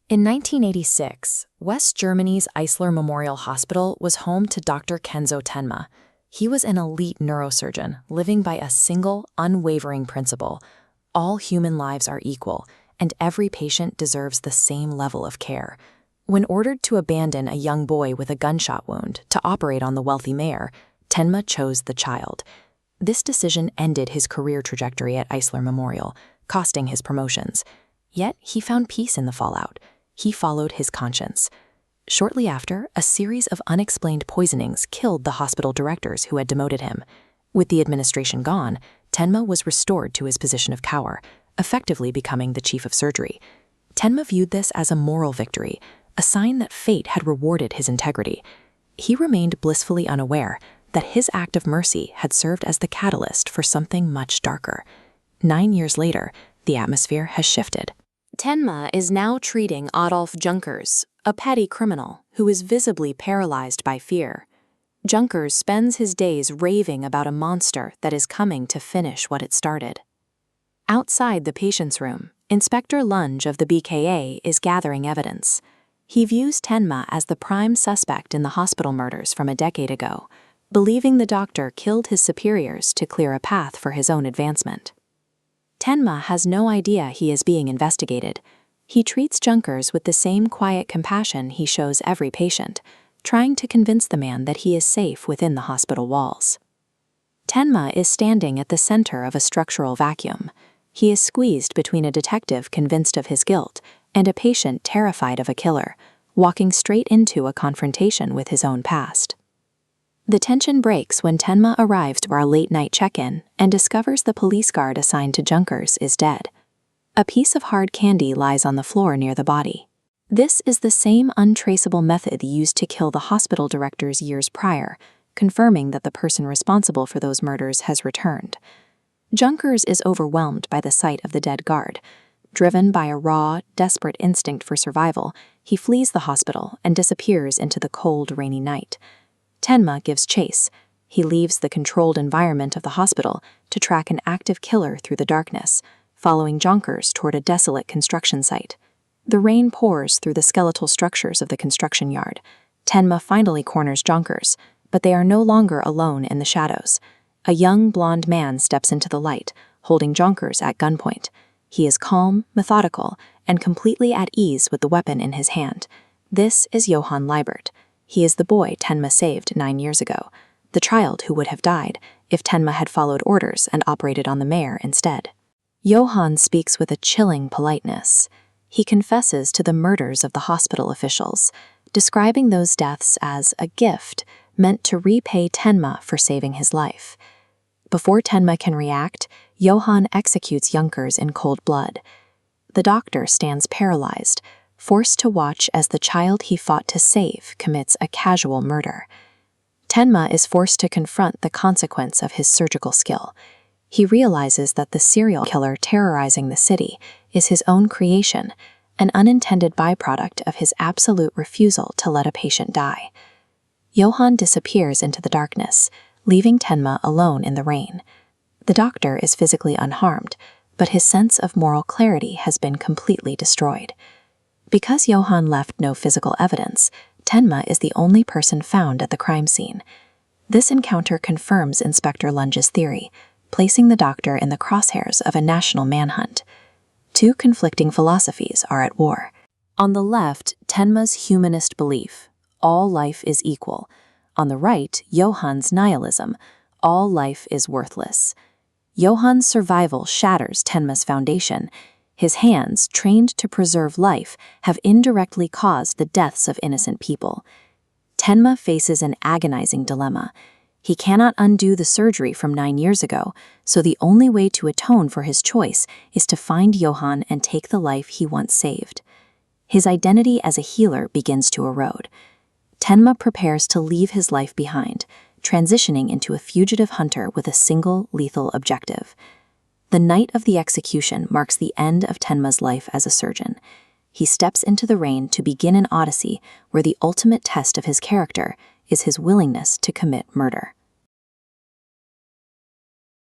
In 1986, West Germany's Eisler Memorial Hospital was home to Dr. Kenzo Tenma. He was an elite neurosurgeon living by a single, unwavering principle: all human lives are equal, and every patient deserves the same level of care. When ordered to abandon a young boy with a gunshot wound to operate on the wealthy mayor, Tenma chose the child. This decision ended his career trajectory at Eisler Memorial, costing his promotions. Yet he found peace in the fallout. He followed his conscience. Shortly after, a series of unexplained poisonings killed the hospital directors who had demoted him. With the administration gone, Tenma was restored to his position of power, effectively becoming the chief of surgery. Tenma viewed this as a moral victory, a sign that fate had rewarded his integrity. He remained blissfully unaware that his act of mercy had served as the catalyst for something much darker. 9 years later, the atmosphere has shifted. Tenma is now treating Adolf Junkers, a petty criminal who is visibly paralyzed by fear. Junkers spends his days raving about a monster that is coming to finish what it started. Outside the patient's room, Inspector Lunge of the BKA is gathering evidence. He views Tenma as the prime suspect in the hospital murders from a decade ago, believing the doctor killed his superiors to clear a path for his own advancement. Tenma has no idea he is being investigated. He treats Junkers with the same quiet compassion he shows every patient, trying to convince the man that he is safe within the hospital walls. Tenma is standing at the center of a structural vacuum. He is squeezed between a detective convinced of his guilt and a patient terrified of a killer, walking straight into a confrontation with his own past. The tension breaks when Tenma arrives to our late-night check-in and discovers the police guard assigned to Junkers is dead. A piece of hard candy lies on the floor near the body. This is the same untraceable method used to kill the hospital directors years prior, confirming that the person responsible for those murders has returned. Junkers is overwhelmed by the sight of the dead guard. Driven by a raw, desperate instinct for survival, he flees the hospital and disappears into the cold, rainy night. Tenma gives chase. He leaves the controlled environment of the hospital to track an active killer through the darkness, following Junkers toward a desolate construction site. The rain pours through the skeletal structures of the construction yard. Tenma finally corners Junkers, but they are no longer alone in the shadows. A young blonde man steps into the light, holding Junkers at gunpoint. He is calm, methodical, and completely at ease with the weapon in his hand. This is Johann Liebert. He is the boy Tenma saved 9 years ago, the child who would have died if Tenma had followed orders and operated on the mayor instead. Johann speaks with a chilling politeness. He confesses to the murders of the hospital officials, describing those deaths as a gift meant to repay Tenma for saving his life. Before Tenma can react, Johann executes Junkers in cold blood. The doctor stands paralyzed, forced to watch as the child he fought to save commits a casual murder. Tenma is forced to confront the consequence of his surgical skill. He realizes that the serial killer terrorizing the city is his own creation, an unintended byproduct of his absolute refusal to let a patient die. Johann disappears into the darkness, leaving Tenma alone in the rain. The doctor is physically unharmed, but his sense of moral clarity has been completely destroyed. Because Johann left no physical evidence, Tenma is the only person found at the crime scene. This encounter confirms Inspector Lunge's theory, placing the doctor in the crosshairs of a national manhunt. Two conflicting philosophies are at war. On the left, Tenma's humanist belief: all life is equal. On the right, Johann's nihilism: all life is worthless. Johann's survival shatters Tenma's foundation. His hands, trained to preserve life, have indirectly caused the deaths of innocent people. Tenma faces an agonizing dilemma. He cannot undo the surgery from 9 years ago, so the only way to atone for his choice is to find Johann and take the life he once saved. His identity as a healer begins to erode. Tenma prepares to leave his life behind, transitioning into a fugitive hunter with a single lethal objective. The night of the execution marks the end of Tenma's life as a surgeon. He steps into the rain to begin an odyssey where the ultimate test of his character is his willingness to commit murder.